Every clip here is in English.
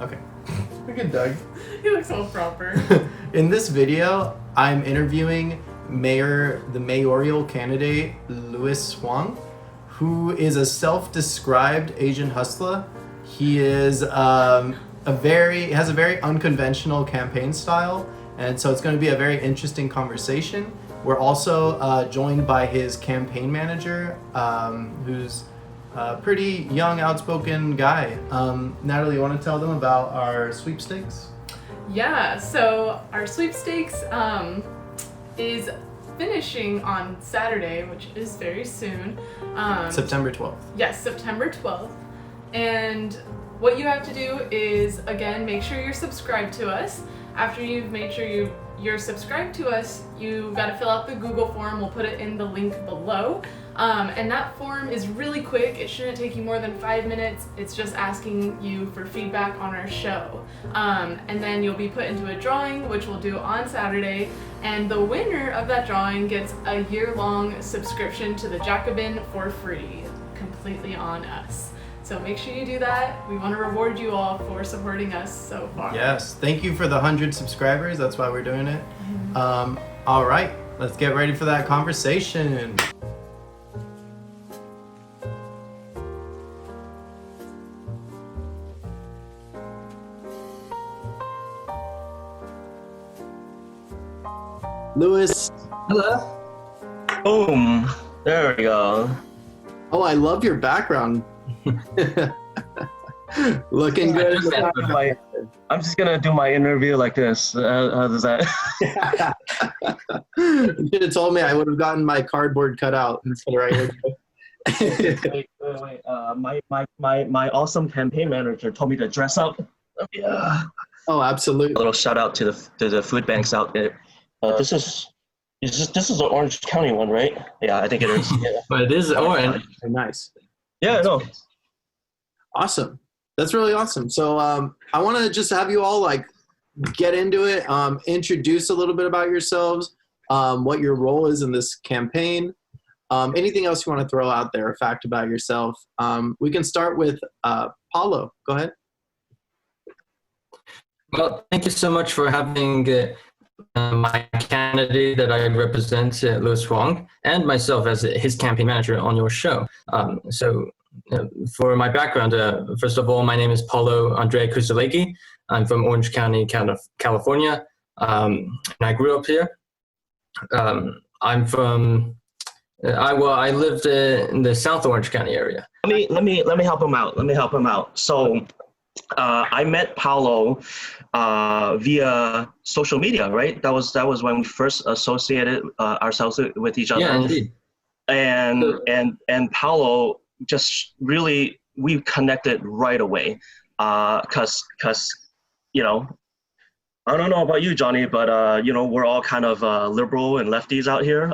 Okay. Look at Doug. He looks all proper. In this video, I'm interviewing the mayoral candidate Luis Huang, who is a self-described Asian hustler. He is has a very unconventional campaign style, and so it's going to be a very interesting conversation. We're also joined by his campaign manager, who's a pretty young, outspoken guy. Natalie, you want to tell them about our sweepstakes? Yeah, so our sweepstakes is finishing on Saturday, which is very soon. September 12th. Yes, September 12th. And what you have to do is, again, make sure you're subscribed to us. After you've made sure you're subscribed to us, you got to fill out the Google form. We'll put it in the link below. And that form is really quick. It shouldn't take you more than 5 minutes. It's just asking you for feedback on our show. And then you'll be put into a drawing, which we'll do on Saturday. And the winner of that drawing gets a year-long subscription to the Jacobin for free, completely on us. So make sure you do that. We want to reward you all for supporting us so far. Yes, thank you for the 100 subscribers. That's why we're doing it. All right, let's get ready for that conversation. Luis. Hello. Boom. There we go. Oh, I love your background. Looking good. I'm just gonna do my interview like this. How does that? You should have told me. I would have gotten my cardboard cut out instead of right here. wait. My awesome campaign manager told me to dress up. Yeah. Oh, absolutely. A little shout out to the food banks out there. This is the Orange County one, right? Yeah, I think it is. Yeah. But it is orange. Nice. Yeah, no. Awesome. That's really awesome. So I want to just have you all get into it, introduce a little bit about yourselves, what your role is in this campaign, anything else you want to throw out there, a fact about yourself. We can start with Paolo. Go ahead. Well, thank you so much for having my candidate that I represent, Luis Huang, and myself as his campaign manager on your show. For my background, first of all, my name is Paolo Andrea Cruzalegui. I'm from Orange County, California, and I grew up here. I'm from I lived in the South Orange County area. Let me help him out. So I met Paolo via social media, right? That was when we first associated ourselves with each other. Yeah, indeed. And Paolo just really, we connected right away, cause I don't know about you, Johnny, but we're all kind of liberal and lefties out here,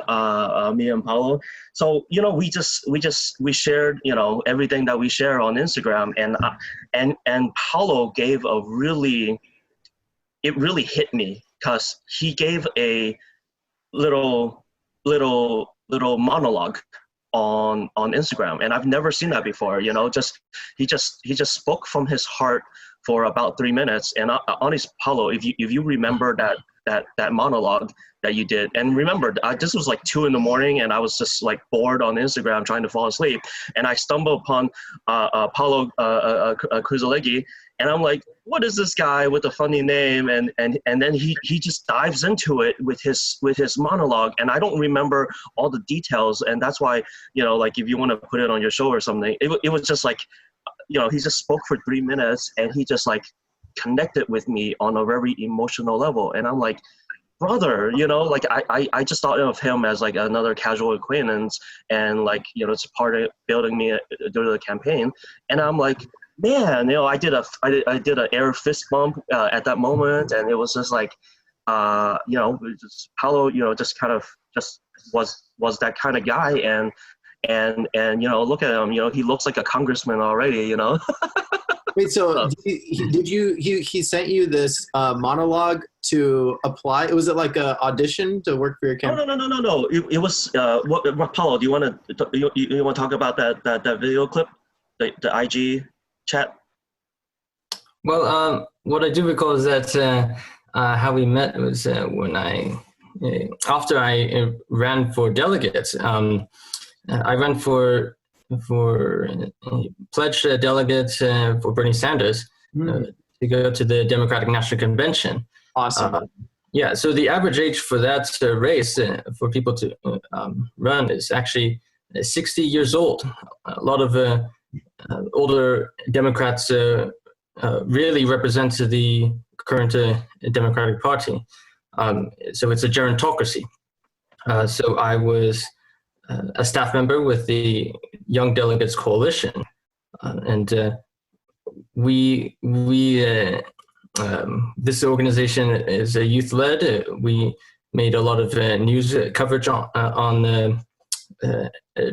me and Paolo. So we shared everything that we share on Instagram, and Paolo gave it really hit me, cause he gave a little monologue on Instagram, and I've never seen that before. He just spoke from his heart for about 3 minutes. And honest, Paolo, if you remember that monologue that you did, and remember, this was like 2 a.m, and I was just like bored on Instagram trying to fall asleep, and I stumbled upon Paolo Cruzalegui, and I'm like, what is this guy with a funny name? And then he just dives into it with his monologue, and I don't remember all the details, and that's why if you want to put it on your show or something, it was just like, he just spoke for 3 minutes, and he just like connected with me on a very emotional level, and I'm like, brother, I just thought of him as like another casual acquaintance, and it's part of building me during the campaign, and I'm like, man, I did a air fist bump at that moment, and it was just like, just Paolo, just kind of just was that kind of guy, and look at him, he looks like a congressman already, Wait, so he sent you this monologue to apply? Was it like an audition to work for your campaign? No. It was what Paolo, do you want to talk about that video clip, the IG chat? Well, what I do recall is that how we met was when after I ran for delegates. I ran for pledged delegates for Bernie Sanders to go to the Democratic National Convention. Awesome. Yeah, so the average age for that race for people to run is actually 60 years old. A lot of older Democrats really represent the current Democratic Party. So it's a gerontocracy. So I was a staff member with the Young Delegates Coalition, and this organization is youth-led. We made a lot of news coverage on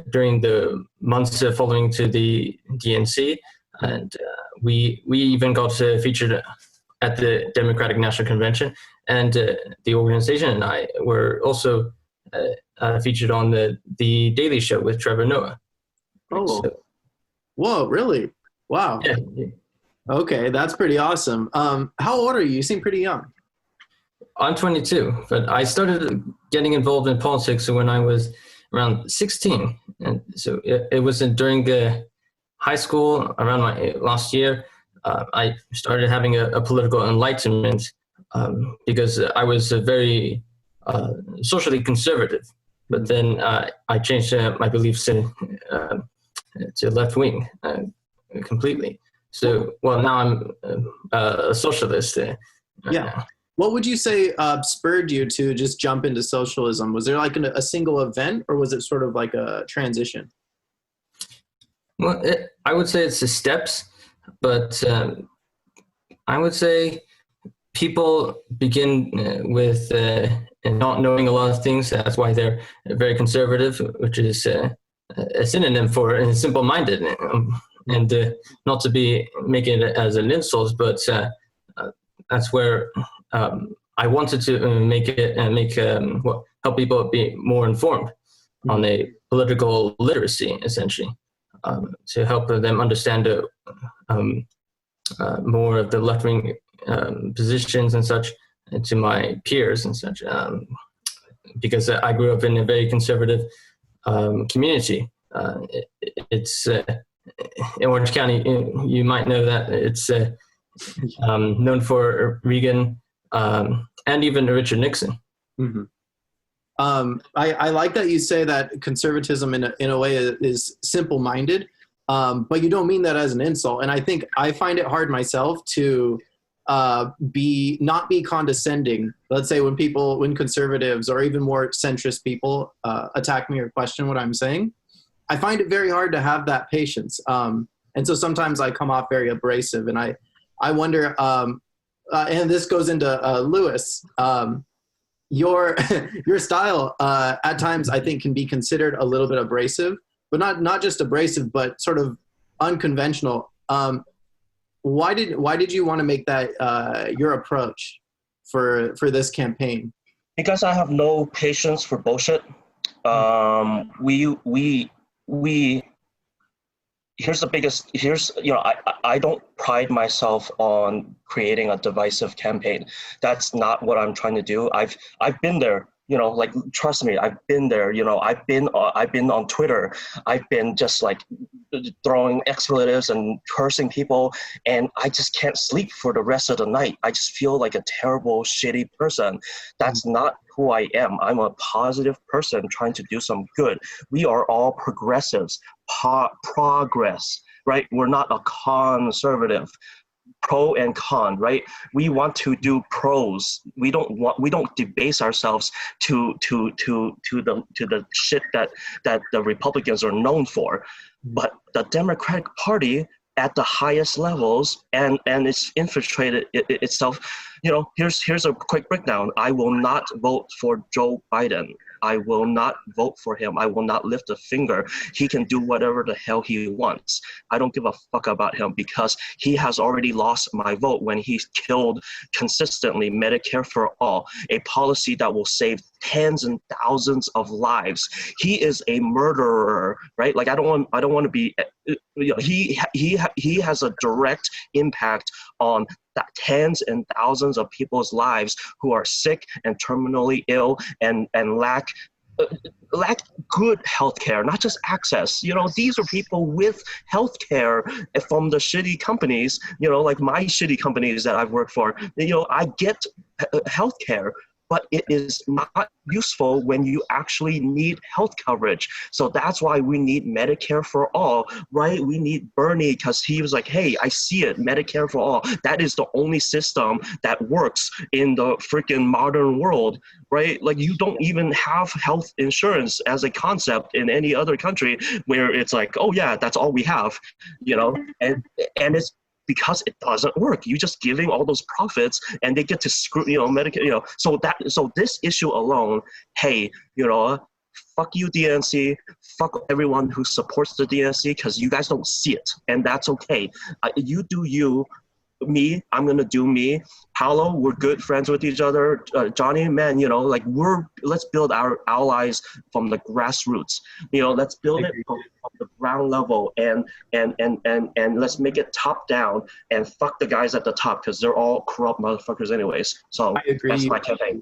during the months following to the DNC, and we even got featured at the Democratic National Convention, and the organization and I were also featured on the Daily Show with Trevor Noah. Oh, so, whoa, really? Wow. Yeah. Okay, that's pretty awesome. How old are you? You seem pretty young. I'm 22, but I started getting involved in politics when I was around 16. And so it was during the high school, around my last year, I started having a political enlightenment because I was very socially conservative. But then I changed my beliefs to left wing completely. So, well, now I'm a socialist. Yeah. What would you say spurred you to just jump into socialism? Was there like a single event, or was it sort of like a transition? Well, I would say it's the steps, but I would say people begin with not knowing a lot of things. That's why they're very conservative, which is a synonym for simple-minded. And not to be making it as an insult, but that's where I wanted to help people be more informed on a political literacy, essentially, to help them understand more of the left-wing positions and such to my peers and such, because I grew up in a very conservative community. It's in Orange County, you might know that it's known for Reagan and even Richard Nixon. Mm-hmm. I like that you say that conservatism in a way is simple-minded, but you don't mean that as an insult. And I think I find it hard myself to not be condescending. Let's say when conservatives or even more centrist people attack me or question what I'm saying, I find it very hard to have that patience. And so sometimes I come off very abrasive, and I wonder, and this goes into Luis, your style at times I think can be considered a little bit abrasive, but not just abrasive, but sort of unconventional. Why did you want to make that your approach for this campaign? Because I have no patience for bullshit. I don't pride myself on creating a divisive campaign. That's not what I'm trying to do. I've been there, like, trust me, I've been there. I've been on Twitter. I've been just like throwing expletives and cursing people, and I just can't sleep for the rest of the night. I just feel like a terrible, shitty person. That's not who I am. I'm a positive person trying to do some good. We are all progressives. Progress, right? We're not a conservative. Pro and con, right? We want to do pros. We don't debase ourselves to the shit that the Republicans are known for. But the Democratic Party at the highest levels and it's infiltrated itself. Here's a quick breakdown. I will not vote for Joe Biden. I will not vote for him. I will not lift a finger. He can do whatever the hell he wants. I don't give a fuck about him because he has already lost my vote when he's killed consistently Medicare for all, a policy that will save tens and thousands of lives. He is a murderer, right? Like I don't want to be. He has a direct impact on that tens and thousands of people's lives who are sick and terminally ill and lack good healthcare, not just access. These are people with healthcare from the shitty companies, like my shitty companies that I've worked for. I get healthcare, but it is not useful when you actually need health coverage. So that's why we need Medicare for all, right? We need Bernie because he was like, hey, I see it, Medicare for all. That is the only system that works in the freaking modern world, right? Like you don't even have health insurance as a concept in any other country where it's like, oh yeah, that's all we have, and it's because it doesn't work. You're just giving all those profits and they get to screw, Medicare, so this issue alone, hey, fuck you, DNC, fuck everyone who supports the DNC because you guys don't see it, and that's okay. You do you. Me, I'm gonna do me. Paolo, we're good friends with each other. Johnny, man, let's build our allies from the grassroots. Let's build it from the ground level and let's make it top down and fuck the guys at the top because they're all corrupt motherfuckers anyways. So I agree. That's my campaign.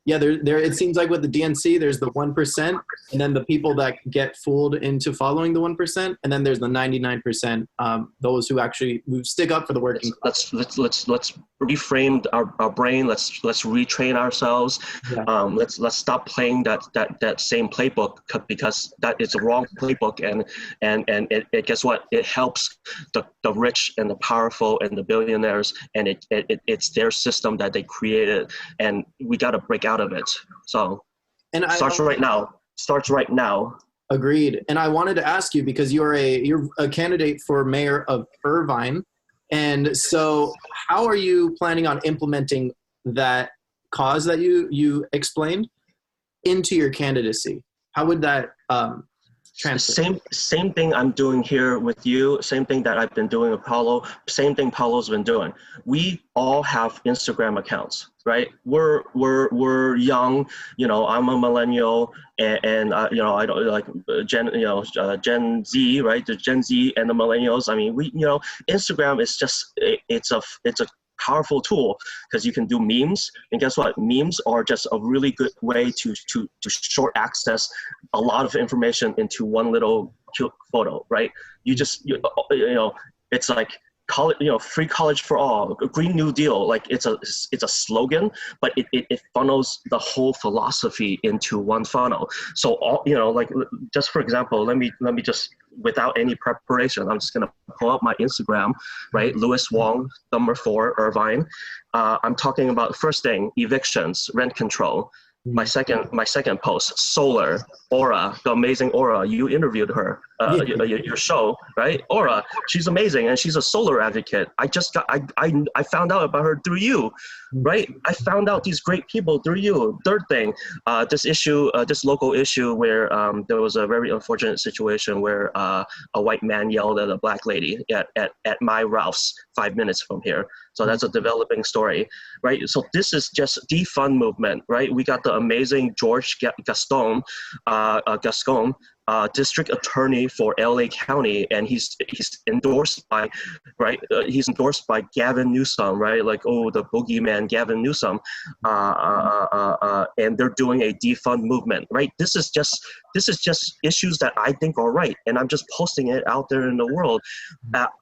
Yeah, there. It seems like with the DNC, there's the 1%, and then the people that get fooled into following the 1%, and then there's the 99%. Those who actually stick up for the working class. Let's reframe our brain. Let's retrain ourselves. Yeah. Let's stop playing that same playbook because that is a wrong playbook, and it guess what? It helps the rich and the powerful and the billionaires, and it's their system that they created, and we got to break out of it. So starts right now. Agreed. And I wanted to ask you, because you're a candidate for mayor of Irvine, and so how are you planning on implementing that cause that you explained into your candidacy? How would that transfer? Same thing I'm doing here with you, same thing that I've been doing with Paolo, same thing Paolo's been doing. We all have Instagram accounts, right? We're young, I'm a millennial, and I don't like Gen Z, right? The Gen Z and the millennials. I mean, Instagram is just it's a powerful tool because you can do memes, and guess what? Memes are just a really good way to short access a lot of information into one little cute photo, right? It's like college, free college for all, Green New Deal. Like it's a slogan, but it funnels the whole philosophy into one funnel. So all, just for example, let me just, without any preparation, I'm just gonna pull up my Instagram, right? Luis Wong, number 4, Irvine. I'm talking about first thing, evictions, rent control. My second post, solar, Aura, the amazing Aura. You interviewed her, your show, right? Aura, she's amazing, and she's a solar advocate. I found out about her through you, right? I found out these great people through you. Third thing, this local issue where there was a very unfortunate situation where a white man yelled at a black lady at my Ralph's 5 minutes from here. So that's a developing story, right? So this is just defund movement, right? We got the amazing George Gascon, district attorney for LA County, and he's endorsed by, right? He's endorsed by Gavin Newsom, right? Like, oh, the boogeyman Gavin Newsom, and they're doing a defund movement, right? This is just issues that I think are right, and I'm just posting it out there in the world,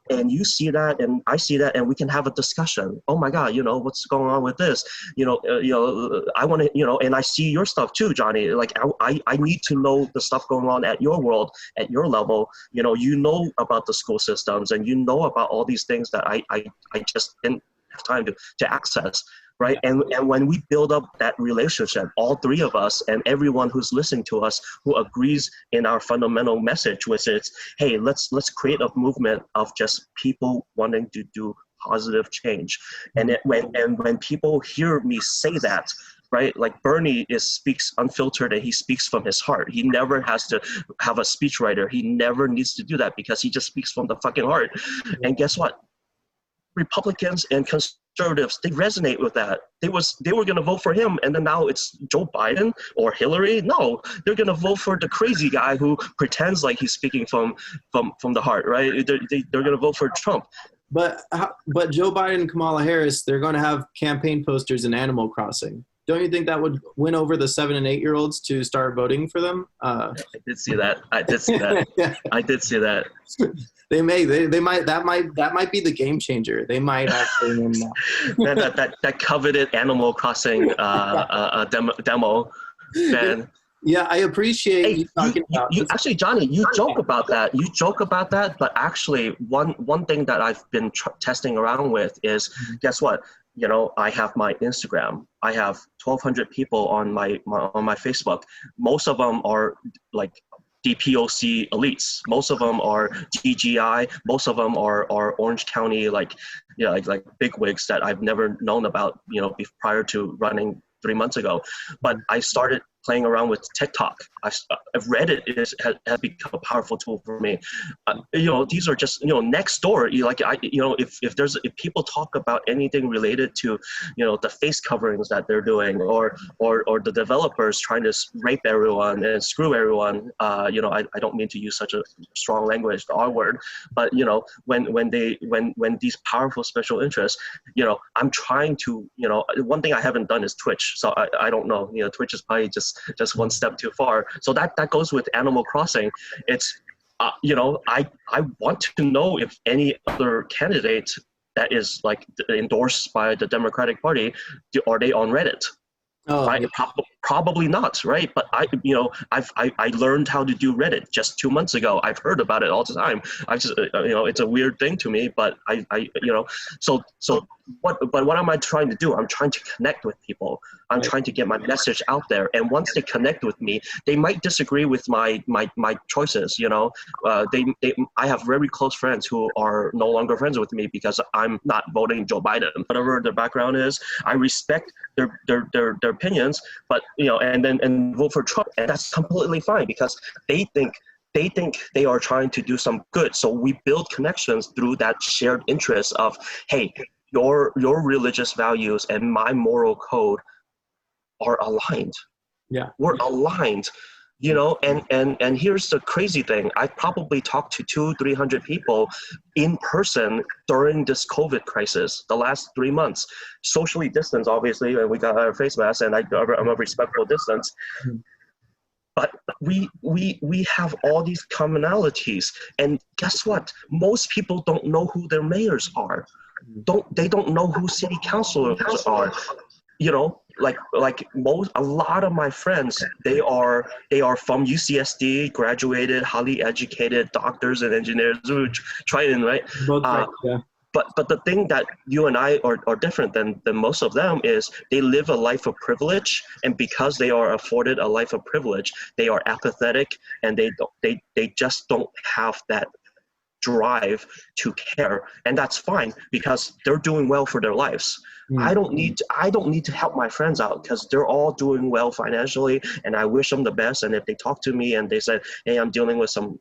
and you see that, and I see that, and we can have a discussion. Oh my God, what's going on with this? I want to, and I see your stuff too, Johnny. Like I need to know the stuff going on at your world, at your level. About the school systems, and about all these things that I just didn't have time to access. Right. And when we build up that relationship, all three of us and everyone who's listening to us who agrees in our fundamental message, which is, hey, let's create a movement of just people wanting to do positive change. And when people hear me say that, right, like Bernie speaks unfiltered, and he speaks from his heart. He never has to have a speechwriter. He never needs to do that because he just speaks from the fucking heart. And guess what? Republicans and conservatives, they resonate with that. They were going to vote for him, and then now it's Joe Biden or Hillary. No, they're going to vote for the crazy guy who pretends like he's speaking from the heart, right? They're going to vote for Trump. But Joe Biden and Kamala Harris, they're going to have campaign posters in Animal Crossing. Don't you think that would win over the 7 and 8-year-olds to start voting for them? I did see that. I did see that. I did see that. They might that might be the game changer. They might actually win now. Man, that coveted Animal Crossing demo, man. Yeah, I appreciate you talking about. Actually, Johnny, you joke about that. You joke about that, but actually, one thing that I've been testing around with is, guess what? You know, I have my Instagram. I have 1,200 people on my Facebook. Most of them are like DPOC elites. Most of them are DGI. Most of them are Orange County like bigwigs that I've never known about, you know, prior to running 3 months ago. But I started playing around with TikTok. Reddit has become a powerful tool for me. You know, these are just, you know, next door. If people talk about anything related to, you know, the face coverings that they're doing, or the developers trying to rape everyone and screw everyone. You know, I don't mean to use such a strong language, the R word, but you know, when these powerful special interests, you know, I'm trying to, you know, one thing I haven't done is Twitch. So I don't know, you know, Twitch is probably just one step too far. So that goes with Animal Crossing. It's you know, I want to know if any other candidate that is like endorsed by the Democratic Party, are they on Reddit? Oh, right? yeah. Probably not, right? But I learned how to do Reddit just 2 months ago. I've heard about it all the time. I just, you know, it's a weird thing to me, but I you know, so what am I trying to do? I'm trying to connect with people. I'm trying to get my message out there. And once they connect with me, they might disagree with my choices. You know, I have very close friends who are no longer friends with me because I'm not voting Joe Biden. Whatever their background is, I respect their opinions, but you know, and vote for Trump, and that's completely fine because they think they are trying to do some good. So we build connections through that shared interest of, hey, your religious values and my moral code are aligned. Yeah, we're aligned. You know, and here's the crazy thing. I probably talked to 200-300 people in person during this COVID crisis, the last 3 months. Socially distanced, obviously, and we got our face masks, and I'm a respectful distance. But we have all these commonalities, and guess what? Most people don't know who their mayors are. They don't know who city councilors are. You know, a lot of my friends, they are from UCSD, graduated, highly educated doctors and engineers who trying, right? Yeah. But the thing that you and I are different than most of them is they live a life of privilege, and because they are afforded a life of privilege, they are apathetic, and they just don't have that drive to care, and that's fine because they're doing well for their lives. I don't need to help my friends out because they're all doing well financially, and I wish them the best. And if they talk to me and they said, hey, I'm dealing with some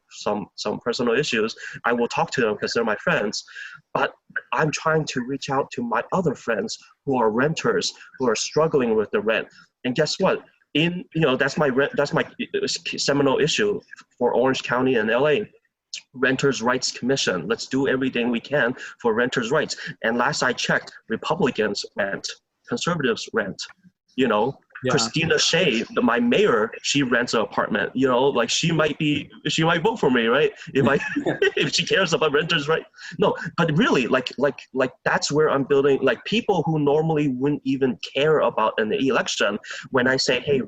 personal issues, I will talk to them because they're my friends. But I'm trying to reach out to my other friends who are renters, who are struggling with the rent. And guess what? That's my seminal issue for Orange County and LA. Renters' Rights Commission. Let's do everything we can for renters' rights. And last I checked, Republicans rent, conservatives rent. You know, yeah. Christina Shea, my mayor, she rents an apartment. You know, like she might vote for me, right? If she cares about renters' rights. No, but really, like that's where I'm building. Like people who normally wouldn't even care about an election, when I say, hey,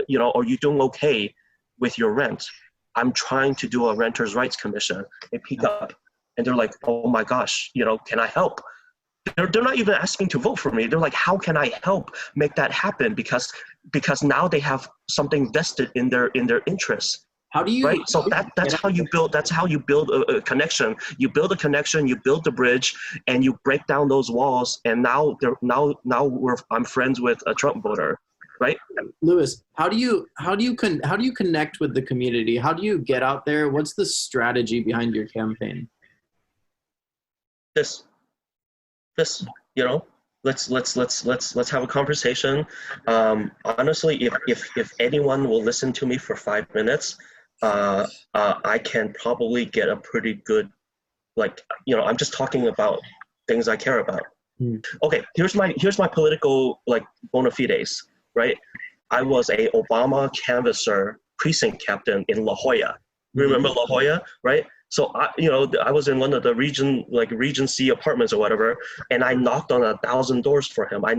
you know, are you doing okay with your rent? I'm trying to do a renters' rights commission. They pick up and they're like, oh my gosh, you know, can I help? They're not even asking to vote for me. They're like, how can I help make that happen? Because now they have something vested in their interests. How do you? Right. So that's how you build. That's how you build a connection. You build a connection. You build the bridge, and you break down those walls. And now I'm friends with a Trump voter. Right, Luis, how do you connect with the community? How do you get out there? What's the strategy behind your campaign? This, you know, let's have a conversation. Honestly, if anyone will listen to me for 5 minutes, I can probably get a pretty good like, I'm just talking about things I care about. Mm. Okay, here's my political like bona fides, right? I was a Obama canvasser precinct captain in La Jolla. Remember La Jolla, right? So I was in one of the Regency apartments or whatever, and I knocked on 1,000 doors for him. I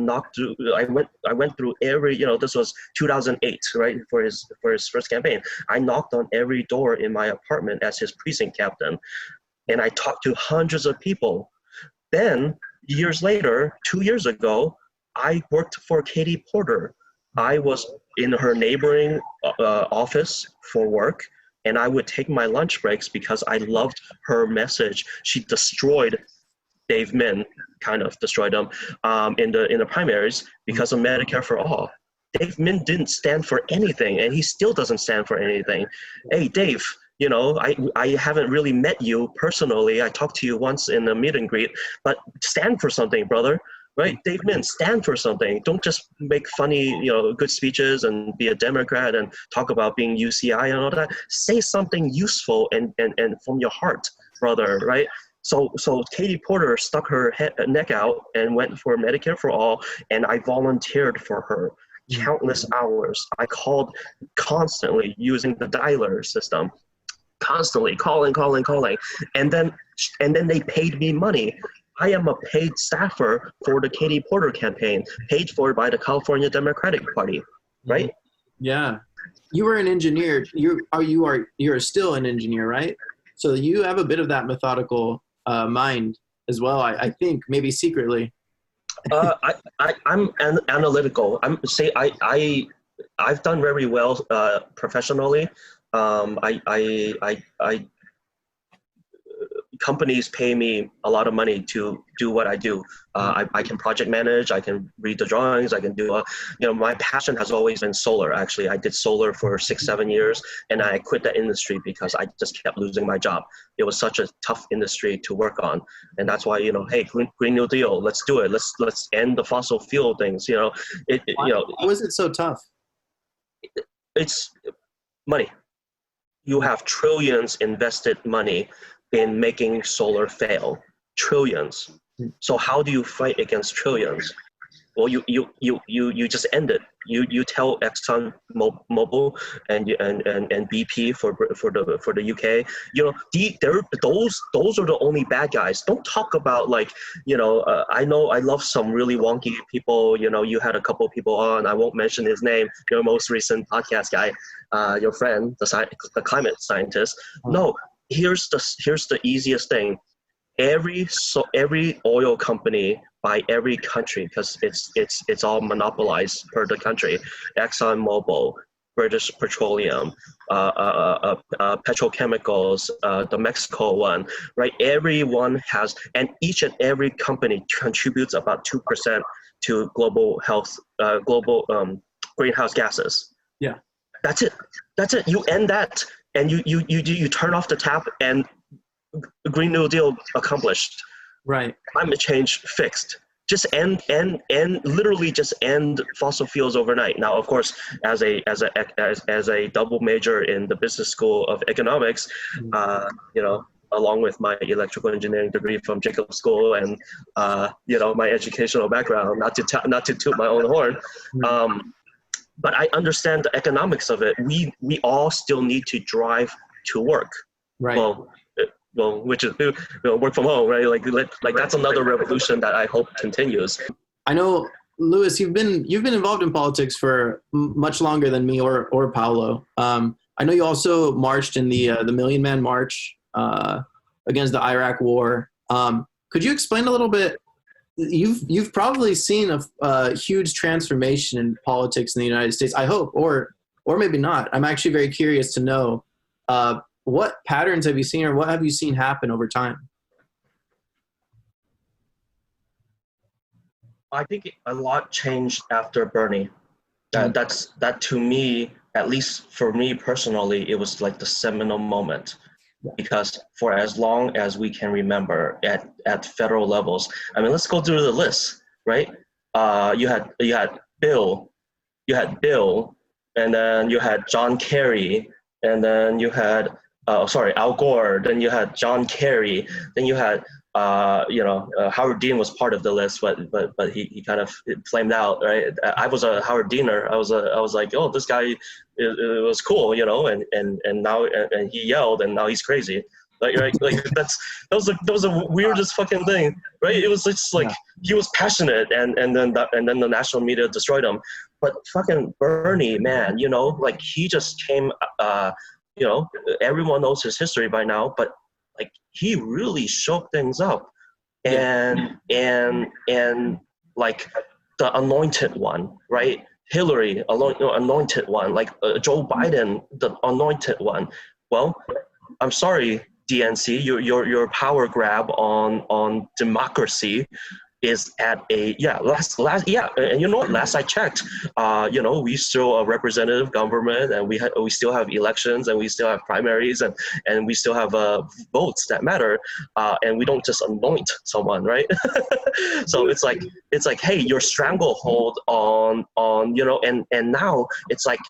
went through every, this was 2008, right, for his first campaign. I knocked on every door in my apartment as his precinct captain, and I talked to hundreds of people. Then years later, 2 years ago, I worked for Katie Porter. I was in her neighboring office for work, and I would take my lunch breaks because I loved her message. She destroyed Dave Min, kind of destroyed him in the primaries because of Medicare for All. Dave Min didn't stand for anything, and he still doesn't stand for anything. Hey, Dave, I haven't really met you personally. I talked to you once in a meet and greet, but stand for something, brother. Right, Dave Min, stand for something. Don't just make funny, good speeches and be a Democrat and talk about being UCI and all that. Say something useful and from your heart, brother. Right. So Katie Porter stuck her neck out and went for Medicare for All, and I volunteered for her countless hours. I called constantly using the dialer system, constantly calling, and then they paid me money. I am a paid staffer for the Katie Porter campaign, paid for by the California Democratic Party, right? Yeah. You were an engineer. You're still an engineer, right? So you have a bit of that methodical mind as well, I think, maybe secretly. I'm analytical. I've done very well professionally. Companies pay me a lot of money to do what I do. I can project manage, I can read the drawings, I can do, my passion has always been solar, actually. I did solar for 6-7 years, and I quit that industry because I just kept losing my job. It was such a tough industry to work on. And that's why, hey, Green New Deal, let's do it. Let's end the fossil fuel things, Why was it so tough? It's money. You have trillions invested money in making solar fail, trillions. So how do you fight against trillions? Well, you just end it. You tell Exxon Mobil and BP for the UK. Those are the only bad guys. Don't talk about I know I love some really wonky people. You had a couple people on. I won't mention his name. Your most recent podcast guy, your friend, the climate scientist. No. Here's the easiest thing. Every oil company by every country, because it's all monopolized per the country. Exxon Mobil, British Petroleum, petrochemicals, the Mexico one, right? Everyone has, and each and every company contributes about 2% to global greenhouse gases. Yeah. That's it. You end that, and you turn off the tap, and Green New Deal accomplished. Right. Climate change fixed. Just literally just end fossil fuels overnight. Now, of course, as a double major in the business school of economics, along with my electrical engineering degree from Jacobs School and my educational background, not to toot my own horn. But I understand the economics of it. We all still need to drive to work. Right. Well, which is work from home, right? Like that's another revolution that I hope continues. I know, Luis, you've been involved in politics for much longer than me or Paolo. I know you also marched in the Million Man March against the Iraq War. Could you explain a little bit? You've probably seen a huge transformation in politics in the United States, I hope, or maybe not. I'm actually very curious to know what patterns have you seen, or what have you seen happen over time? I think a lot changed after Bernie. That to me, at least for me personally, it was like the seminal moment. Because for as long as we can remember at federal levels, I mean, let's go through the list, right? You had Bill, and then you had John Kerry, and then you had Al Gore, then you had John Kerry, then you had Howard Dean was part of the list, but he kind of flamed out, right? I was a Howard Deaner. I was like, oh, this guy it was cool, and now and he yelled, and now he's crazy. Like that was the weirdest fucking thing, right? It was just like he was passionate, and then the national media destroyed him. But fucking Bernie, man, like he just came. Everyone knows his history by now, but like he really shook things up, and like the anointed one, right? Hillary, anointed one, like Joe Biden, the anointed one. Well, I'm sorry, DNC, your power grab on democracy is at a and you know what, last I checked, we still a representative government, and we still have elections, and we still have primaries, and we still have votes that matter, and we don't just anoint someone, right? So it's like hey, your stranglehold on and now it's like,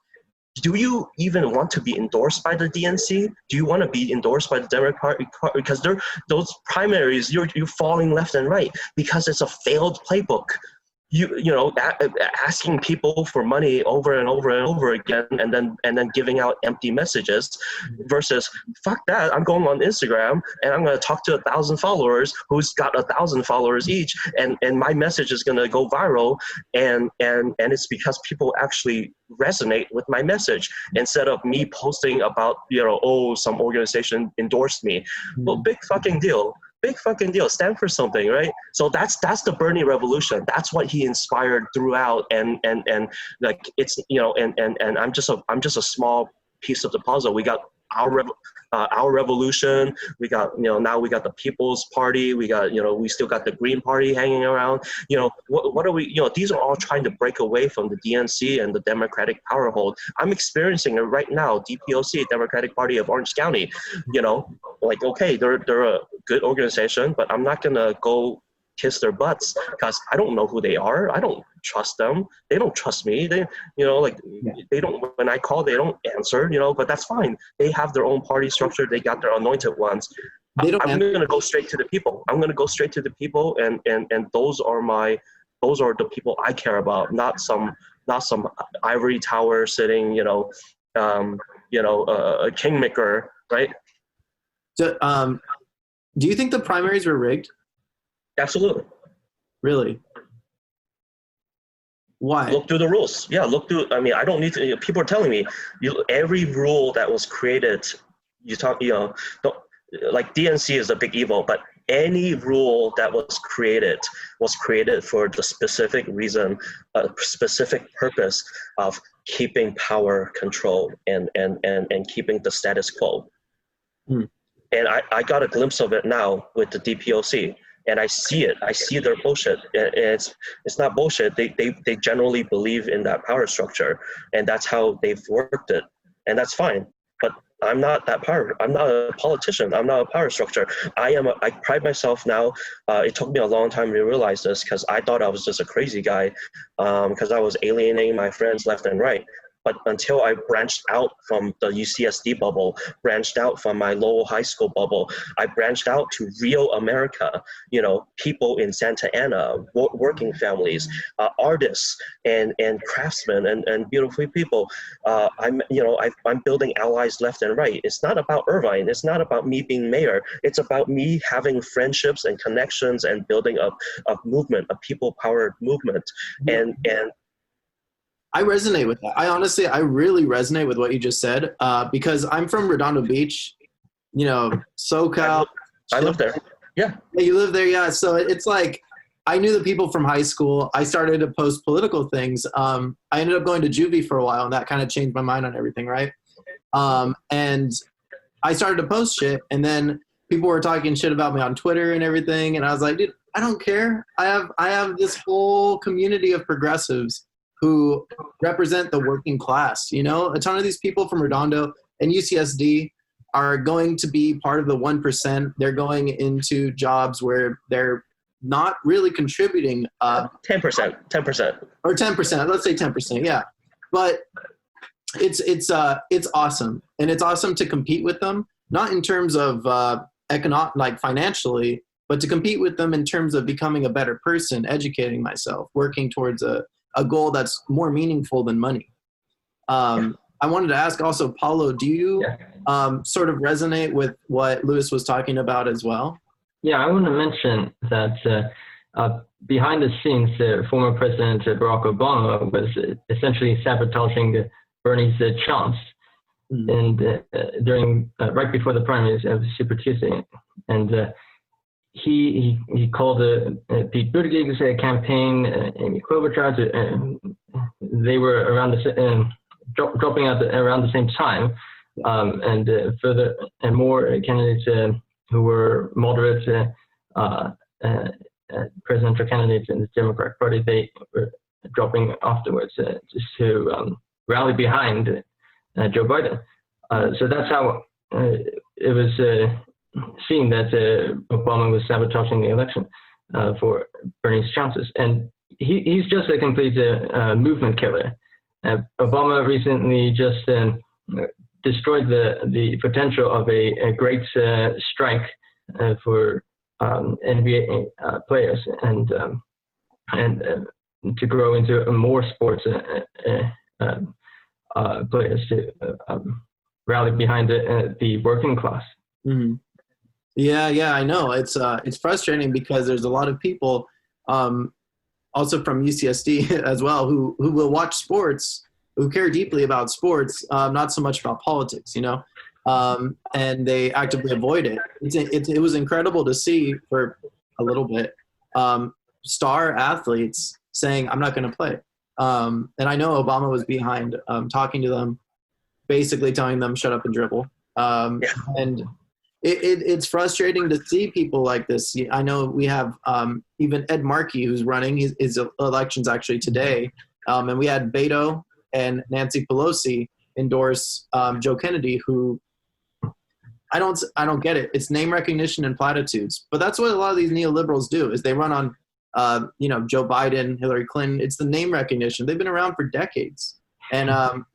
do you even want to be endorsed by the DNC? Do you want to be endorsed by the Democratic Party? Because those primaries, you're falling left and right because it's a failed playbook. Asking people for money over and over and over again, and then giving out empty messages, versus fuck that, I'm going on Instagram and I'm going to talk to 1,000 followers who's got 1,000 followers each, and my message is going to go viral, and it's because people actually resonate with my message, instead of me posting about some organization endorsed me. Well, big fucking deal. Stand for something, right? So that's the Bernie revolution. That's what he inspired throughout, and like it's and I'm just a small piece of the puzzle. We got our revolution. We got now we got the People's Party. We got we still got the Green Party hanging around. What are we? These are all trying to break away from the DNC and the Democratic power hold. I'm experiencing it right now. DPOC, Democratic Party of Orange County. Like okay, they're a good organization, but I'm not gonna go kiss their butts because I don't know who they are. I don't trust them. They don't trust me. They they don't, when I call, they don't answer, but that's fine. They have their own party structure. They got their anointed ones. I'm going to go straight to the people. I'm going to go straight to the people. And those are the people I care about, not some ivory tower sitting, a kingmaker, right? So, do you think the primaries were rigged? Absolutely. Really? Why? Look through the rules. Yeah, look through. I mean, I don't need to. People are telling me every rule that was created. Like DNC is a big evil, but any rule that was created for the specific reason, a specific purpose of keeping power control and keeping the status quo. And I got a glimpse of it now with the DPOC. And I see it. I see their bullshit. It's not bullshit. They generally believe in that power structure, and that's how they've worked it, and that's fine. But I'm not that power. I'm not a politician. I'm not a power structure. I pride myself now. It took me a long time to realize this because I thought I was just a crazy guy, because I was alienating my friends left and right. But until I branched out from the UCSD bubble, branched out from my Lowell High School bubble, I branched out to real America, people in Santa Ana, working families, artists and craftsmen and beautiful people. I'm building allies left and right. It's not about Irvine. It's not about me being mayor. It's about me having friendships and connections and building a movement, a people-powered movement. And I resonate with that. I really resonate with what you just said, because I'm from Redondo Beach, SoCal. I live there. Yeah. You live there, yeah. So it's like I knew the people from high school. I started to post political things. I ended up going to juvie for a while, and that kind of changed my mind on everything, right? And I started to post shit, and then people were talking shit about me on Twitter and everything, and I was like, dude, I don't care. I have this whole community of progressives who represent the working class. A ton of these people from Redondo and UCSD are going to be part of the 1%. They're going into jobs where they're not really contributing. 10%. Or 10%. Let's say 10%. Yeah, but it's awesome, and it's awesome to compete with them. not in terms of like financially, but to compete with them in terms of becoming a better person, educating myself, working towards a goal that's more meaningful than money. I wanted to ask also, Paulo, do you sort of resonate with what Luis was talking about as well? Yeah, I want to mention that behind the scenes, former President Barack Obama was essentially sabotaging Bernie's chance, and during right before the primaries of Super Tuesday, and he called Pete Buttigieg's campaign, Amy Klobuchar's. They were around the dropping out around the same time, and further and more candidates who were moderate presidential candidates in the Democratic Party, they were dropping afterwards just to rally behind Joe Biden. So that's how it was seen that Obama was sabotaging the election for Bernie's chances. And he's just a complete movement killer. Obama recently just destroyed the potential of a great strike for NBA players and to grow into more sports players to rally behind the working class. Mm-hmm. Yeah, I know. It's frustrating because there's a lot of people, also from UCSD as well, who will watch sports, who care deeply about sports, not so much about politics, and they actively avoid it. It was incredible to see for a little bit star athletes saying, "I'm not going to play," and I know Obama was behind talking to them, basically telling them, "Shut up and dribble." And it's frustrating to see people like this. I know we have even Ed Markey, who's running. His election's actually today, and we had Beto and Nancy Pelosi endorse Joe Kennedy, who I don't get it. It's name recognition and platitudes, but that's what a lot of these neoliberals do. Is they run on Joe Biden, Hillary Clinton. It's the name recognition. They've been around for decades, and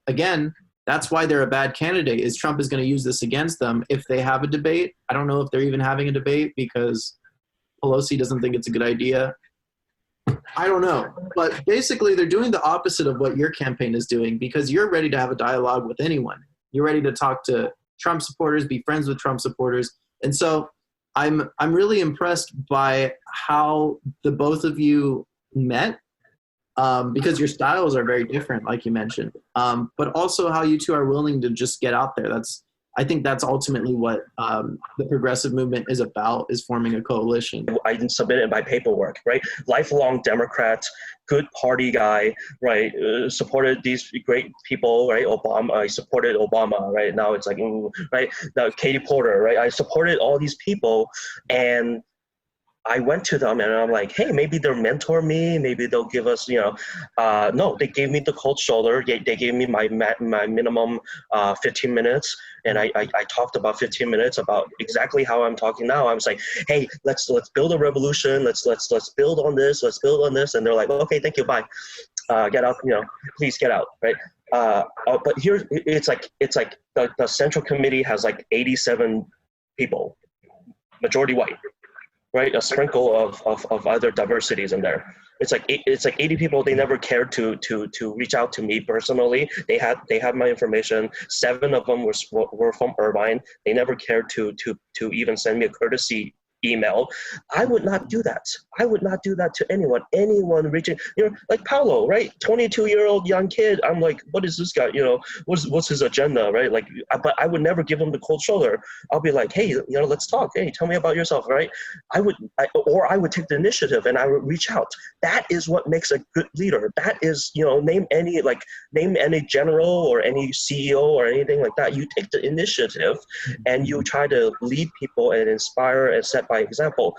again, that's why they're a bad candidate. Is Trump is going to use this against them if they have a debate. I don't know if they're even having a debate because Pelosi doesn't think it's a good idea. I don't know. But basically, they're doing the opposite of what your campaign is doing, because you're ready to have a dialogue with anyone. You're ready to talk to Trump supporters, be friends with Trump supporters. And so I'm really impressed by how the both of you met, because your styles are very different, like you mentioned, but also how you two are willing to just get out there. I think that's ultimately what the progressive movement is about, is forming a coalition. I submitted my paperwork, right? Lifelong Democrat, good party guy, right? Supported these great people, right? Obama, I supported Obama, right? Now it's like, right? Now Katie Porter, right? I supported all these people, and I went to them and I'm like, hey, maybe they'll mentor me. Maybe they'll give us, no, they gave me the cold shoulder. They gave me my minimum 15 minutes. And I talked about 15 minutes about exactly how I'm talking now. I was like, hey, let's build a revolution. Let's build on this. Let's build on this. And they're like, okay, thank you. Bye. Get out, please get out. Right. But here it's like the Central Committee has like 87 people, majority white. Right, a sprinkle of other diversities in there. It's like 80 people. They never cared to reach out to me personally. They had my information. 7 of them were from Irvine. They never cared to even send me a courtesy email. I would not do that. I would not do that to anyone. Anyone reaching, like Paolo, right? 22-year-old young kid. I'm like, what is this guy? What's his agenda, right? Like, but I would never give him the cold shoulder. I'll be like, hey, let's talk. Hey, tell me about yourself, right? I would take the initiative and I would reach out. That is what makes a good leader. That is, name any general or any CEO or anything like that. You take the initiative and you try to lead people and inspire and set by example.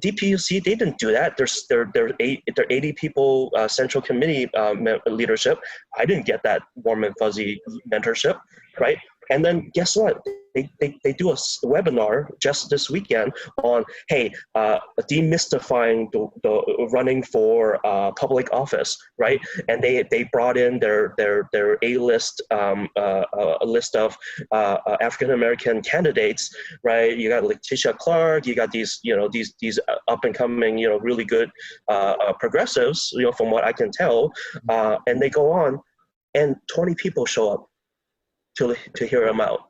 DPUC, they didn't do that. They're 80 people Central Committee leadership. I didn't get that warm and fuzzy mentorship, right? And then guess what? They do a webinar just this weekend on, hey, demystifying the running for public office, right? And they brought in their A-list list of African American candidates, right? You got Letitia Clark, you got these these up and coming really good progressives, from what I can tell, and they go on, and 20 people show up to hear them out.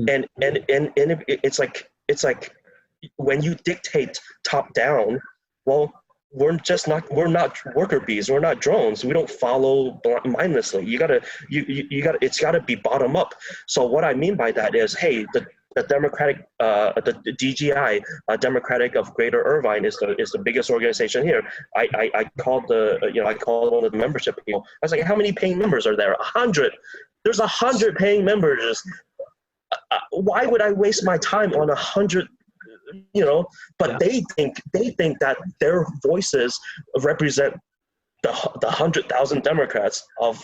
And it's like when you dictate top down, well, we're not worker bees, we're not drones, we don't follow mindlessly. It's gotta be bottom up. So what I mean by that is, hey, the Democratic, the DGI, Democratic of Greater Irvine is the biggest organization here. I called I called one of the membership people. I was like, how many paying members are there? 100. There's 100 paying members. Why would I waste my time on 100? But they think that their voices represent the 100,000 Democrats of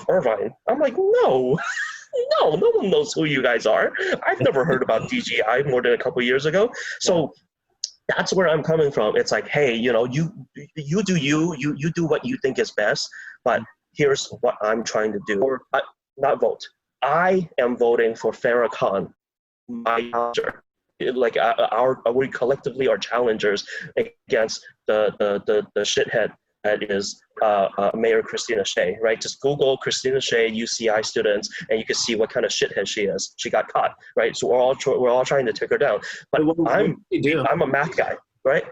Irvine. I'm like, no one knows who you guys are. I've never heard about DGI more than a couple years ago. So that's where I'm coming from. It's like, hey, you do you do what you think is best, but here's what I'm trying to do. Or not vote. I am voting for Farrah Khan, my challenger. Like we collectively are challengers against the shithead that is Mayor Christina Shea, right? Just Google Christina Shea UCI students, and you can see what kind of shithead she is. She got caught, right? So we're all trying to take her down. But I'm a math guy, right?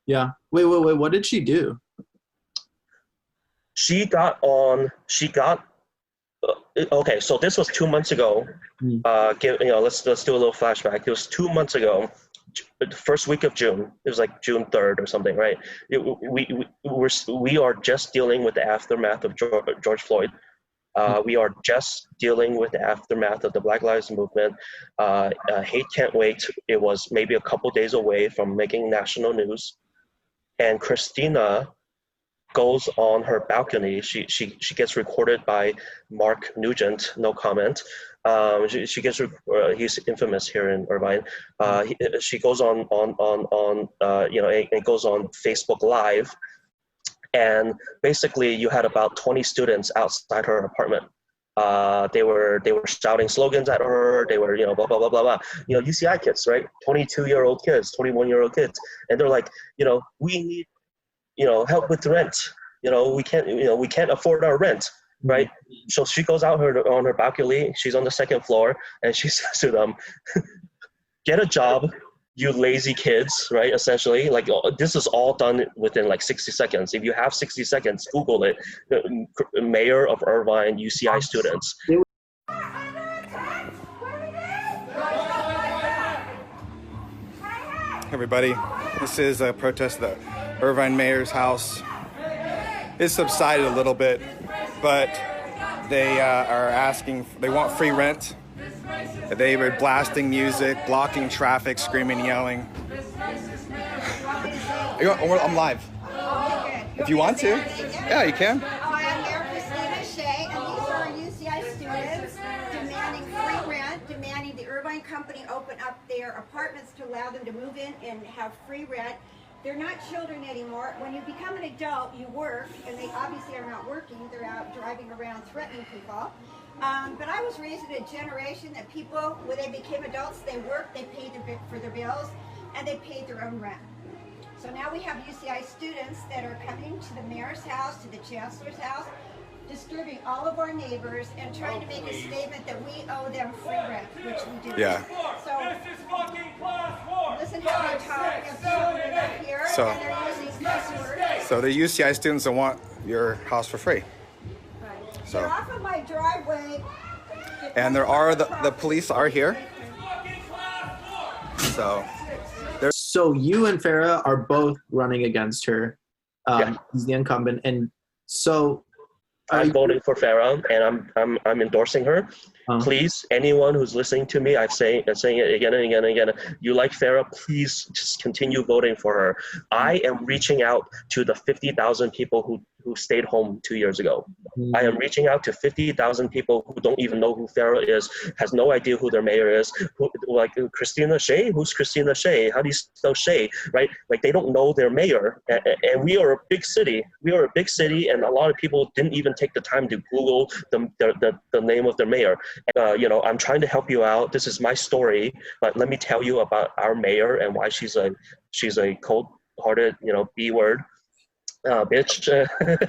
Yeah. Wait. What did she do? She got. Okay, so this was 2 months ago. Let's do a little flashback. It was 2 months ago, the first week of June. It was like June 3rd or something, right? We are just dealing with the aftermath of George Floyd. We are just dealing with the aftermath of the Black Lives Movement. Hate Can't Wait. It was maybe a couple days away from making national news, and Christina goes on her balcony. She gets recorded by Mark Nugent, no comment. She gets he's infamous here in Irvine. She goes on it goes on Facebook Live, and basically you had about 20 students outside her apartment. They were shouting slogans at her. They were blah blah blah blah blah. UCI kids, right? 22-year-old kids, 21-year-old kids, and they're like, we need help with rent. We can't afford our rent, right? So she goes out on her balcony. She's on the second floor, and she says to them, "Get a job, you lazy kids," right? Essentially, like, this is all done within like 60 seconds. If you have 60 seconds, Google it. Mayor of Irvine, UCI students. Everybody, this is a protest at the Irvine mayor's house. It subsided a little bit, but they are asking, they want free rent. They were blasting music, blocking traffic, screaming, yelling. I'm live. If you want to. Yeah, you can. I'm Mayor Christina Shea, and these are UCI students demanding free rent, demanding the Irvine company open up their apartments to allow them to move in and have free rent. They're not children anymore. When you become an adult, you work, and they obviously are not working. They're out driving around threatening people. But I was raised in a generation that people, when they became adults, they worked, they paid for their bills, and they paid their own rent. So now we have UCI students that are coming to the mayor's house, to the chancellor's house, disturbing all of our neighbors and trying to make a statement that we owe them free rent, which we do. Yeah. So listen how they talk. If children up here, So- and they're using cuss words. So the UCI students that want your house for free. So- They're off of my driveway. And there are, the police are here. So you and Farrah are both running against her. He's the incumbent, and so I'm voting for Farrah, and I'm endorsing her. Please, anyone who's listening to me, I'm saying it again and again and again. You like Farah, please just continue voting for her. I am reaching out to the 50,000 people who stayed home 2 years ago. I am reaching out to 50,000 people who don't even know who Farah is, has no idea who their mayor is, like Christina Shea. Who's Christina Shea? How do you spell Shea? Right? Like they don't know their mayor. And we are a big city. We are a big city, and a lot of people didn't even take the time to Google the name of their mayor. I'm trying to help you out. This is my story, but let me tell you about our mayor and why she's a cold-hearted, B word. Bitch,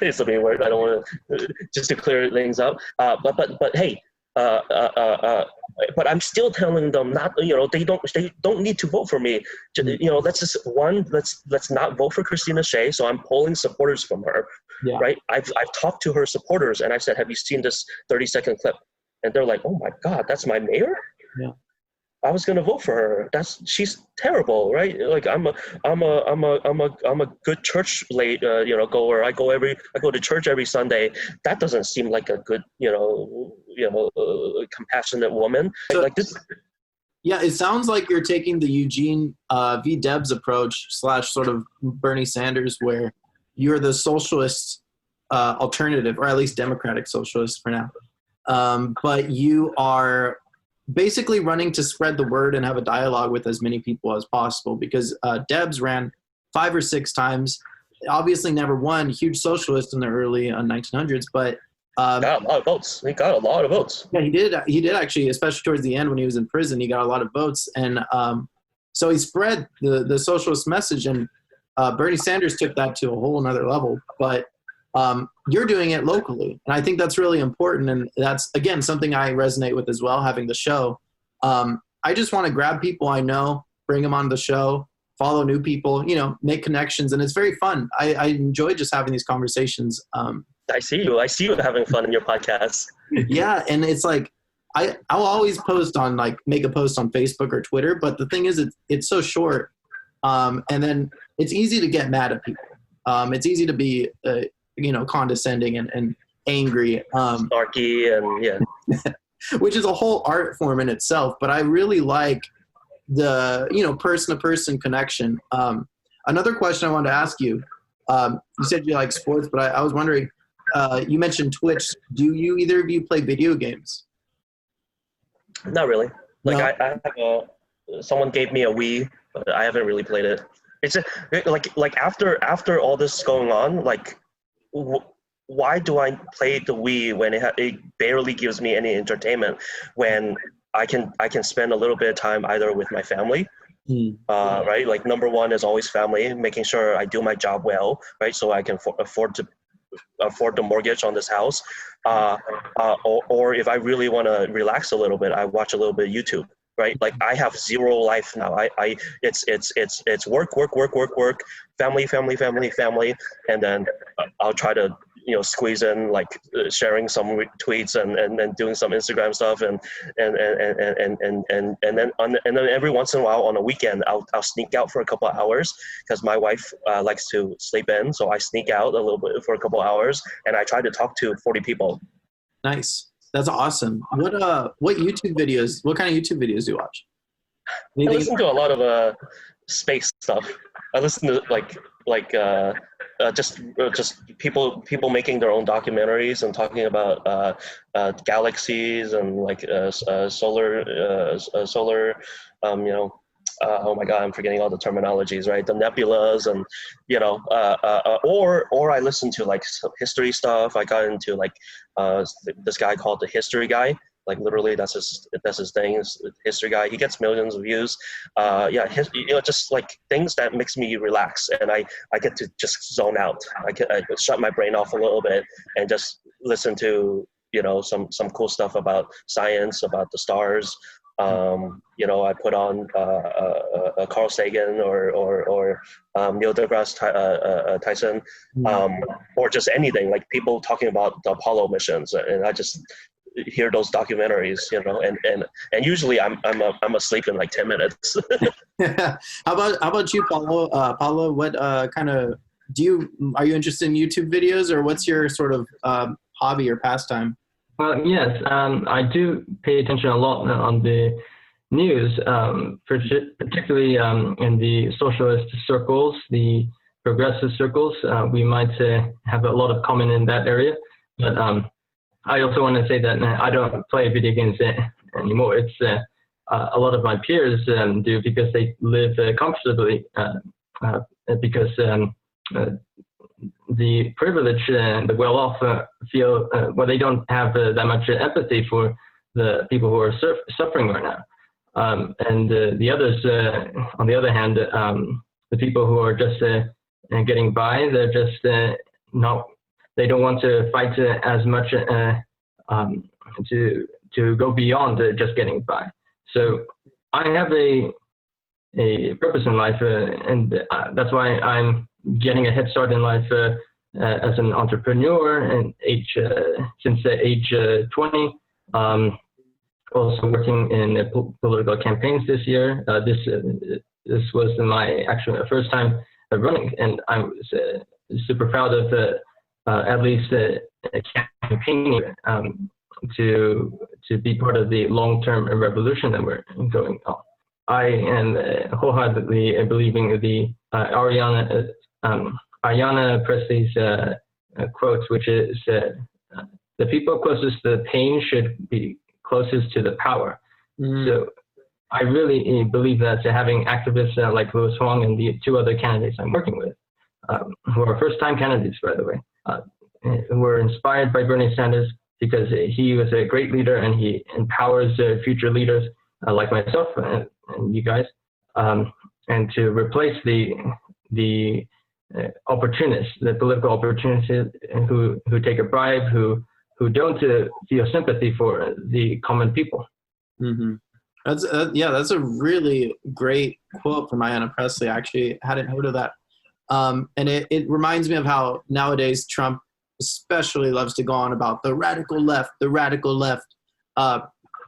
it's a B word. I don't want to, just to clear things up. But hey, but I'm still telling them not. They don't need to vote for me. Let's not vote for Christina Shea. So I'm polling supporters from her. Yeah. Right. I've talked to her supporters and I said, have you seen this 30-second clip? And they're like, oh my God, that's my mayor? Yeah. I was gonna vote for her. She's terrible, right? Like I'm a good church goer. I go to church every Sunday. That doesn't seem like a good, compassionate woman. So, like this. Yeah, it sounds like you're taking the Eugene V. Debs approach / sort of Bernie Sanders, where you're the socialist alternative, or at least democratic socialist for now. But you are basically running to spread the word and have a dialogue with as many people as possible, because Debs ran 5 or 6 times, obviously never won, huge socialist in the early 1900s, but got a lot of votes. He got a lot of votes. Yeah, he did actually, especially towards the end when he was in prison, he got a lot of votes. And so he spread the socialist message, and Bernie Sanders took that to a whole nother level. But you're doing it locally, and I think that's really important, and that's again something I resonate with as well, having the show. I just want to grab people I know, bring them on the show, follow new people, make connections, and it's very fun. I enjoy just having these conversations. I see you having fun in your podcast. Yeah, and it's like I'll always make a post on Facebook or Twitter, but the thing is it's so short, and then it's easy to get mad at people. It's easy to be condescending and angry, snarky, and yeah. Which is a whole art form in itself. But I really like the person-to-person connection. Another question I wanted to ask you. You said you like sports, but I was wondering. You mentioned Twitch. Do either of you play video games? Not really. Like No? I have someone gave me a Wii, but I haven't really played it. It's like after all this going on, like. Why do I play the Wii when it barely gives me any entertainment, when I can spend a little bit of time either with my family, right? Like number one is always family, making sure I do my job well, right? So I can afford the mortgage on this house, or if I really want to relax a little bit, I watch a little bit of YouTube. Right, like I have zero life now. It's work, family, and then I'll try to squeeze in like sharing some tweets and then doing some Instagram stuff and then every once in a while on a weekend I'll sneak out for a couple of hours, because my wife likes to sleep in, so I sneak out a little bit for a couple of hours and I try to talk to 40 people. Nice. That's awesome. What kind of YouTube videos do you watch? I listen to a lot of space stuff. I listen to just people making their own documentaries and talking about galaxies and like solar oh my God, I'm forgetting all the terminologies, right? The nebulas and or I listen to like history stuff. I got into like this guy called the History Guy. Like literally, that's his thing. History Guy. He gets millions of views. Just like things that makes me relax, and I get to just zone out. I shut my brain off a little bit and just listen to some cool stuff about science, about the stars. I put on Carl Sagan or Neil deGrasse Tyson, or just anything, like people talking about the Apollo missions, and I just hear those documentaries, and usually I'm asleep in like 10 minutes. How about you, Paulo? Paulo, what kind of are you interested in YouTube videos, or what's your sort of hobby or pastime? Well, yes, I do pay attention a lot on the news, particularly in the socialist circles, the progressive circles. We might have a lot of comment in that area, but I also want to say that I don't play video games anymore. It's a lot of my peers do because they live comfortably, because the privileged and the well-off feel, well, they don't have that much empathy for the people who are suffering right now. And the others, on the other hand, the people who are just getting by, they're just not, they don't want to fight as much to go beyond just getting by. So I have a purpose in life, and that's why I'm getting a head start in life as an entrepreneur and since age 20. Also working in political campaigns this year. This was my actual first time running, and I was super proud of at least campaigning to be part of the long-term revolution that we're going on. I am wholeheartedly believing the Ayanna Presley's quote, which is, the people closest to the pain should be closest to the power. So I really believe that having activists like Louis Huang and the two other candidates I'm working with, who are first-time candidates, by the way, were inspired by Bernie Sanders because he was a great leader and he empowers future leaders like myself and you guys, and to replace the opportunists, the political opportunists who take a bribe, who don't feel sympathy for the common people. Mm-hmm. That's a really great quote from Ayanna Presley. I actually hadn't heard of that. And it reminds me of how nowadays Trump especially loves to go on about the radical left.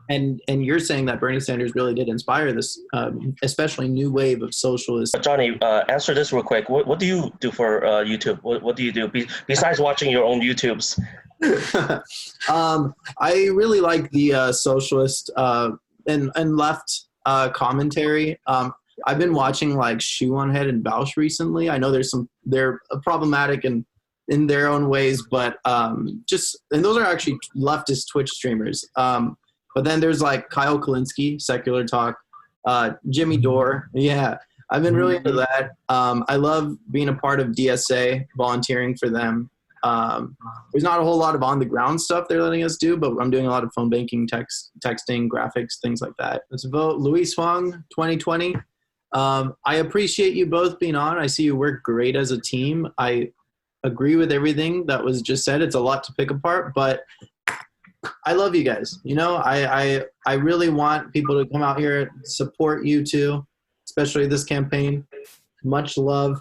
And you're saying that Bernie Sanders really did inspire this, especially new wave of socialists. Johnny, answer this real quick. What do you do for YouTube? What do you do besides watching your own YouTubes? I really like the socialist and left commentary. I've been watching like Shoe on Head and Bausch recently. I know they're problematic and in their own ways, but and those are actually leftist Twitch streamers. But then there's like Kyle Kulinski, Secular Talk, Jimmy Dore. Yeah, I've been really into that. I love being a part of DSA, volunteering for them. There's not a whole lot of on-the-ground stuff they're letting us do, but I'm doing a lot of phone banking, texting, graphics, things like that. Let's vote Luis Huang 2020. I appreciate you both being on. I see you work great as a team. I agree with everything that was just said. It's a lot to pick apart, but I love you guys. You know, I really want people to come out here, support you too, especially this campaign. Much love.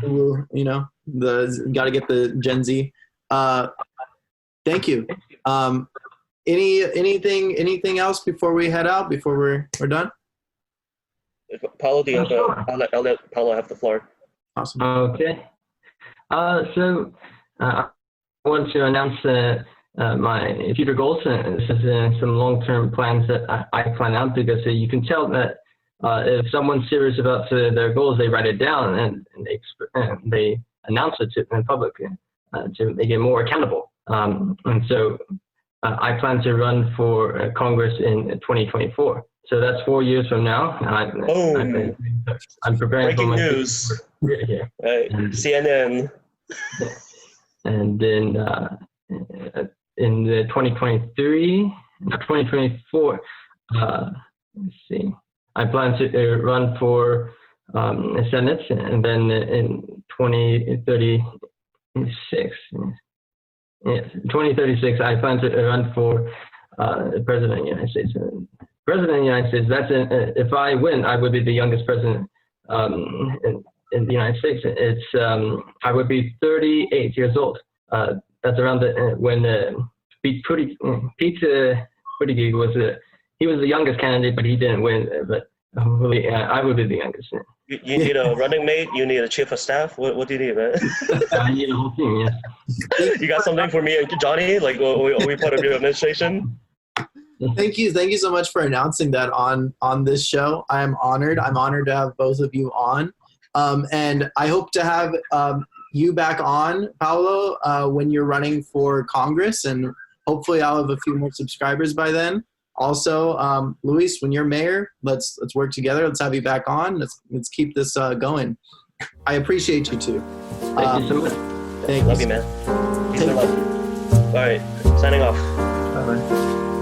You know, got to get the Gen Z. Thank you. Anything else before we head out? Before we're done? Paolo, I'll let Paolo have the floor. Awesome. Okay. So I want to announce my future goals. This is some long-term plans that I plan out, because you can tell that if someone's serious about their goals, they write it down and they announce it in public to make it more accountable. And so I plan to run for Congress in 2024. So that's 4 years from now. I'm preparing Breaking for my news. Yeah. CNN. And then in the 2024, let's see, I plan to run for Senate, and then in 2036, I plan to run for President of the United States. President of the United States, if I win, I would be the youngest president in the United States. I would be 38 years old. That's around when Pete Buttigieg was he was the youngest candidate, but he didn't win. But Hopefully, I will be the youngest. Yeah. You need a running mate. You need a chief of staff. What do you need, man? I need a whole team. Yeah. You got something for me and Johnny? Like, are we part of your administration? Thank you so much for announcing that on this show. I'm honored to have both of you on, and I hope to have you back on, Paolo, when you're running for Congress, and hopefully I'll have a few more subscribers by then. Also, Luis, when you're mayor, let's work together. Let's have you back on. Let's keep this going. I appreciate you too. Thank you so much. Thank Love you, you, man. Peace and love. All right, signing off. Bye bye.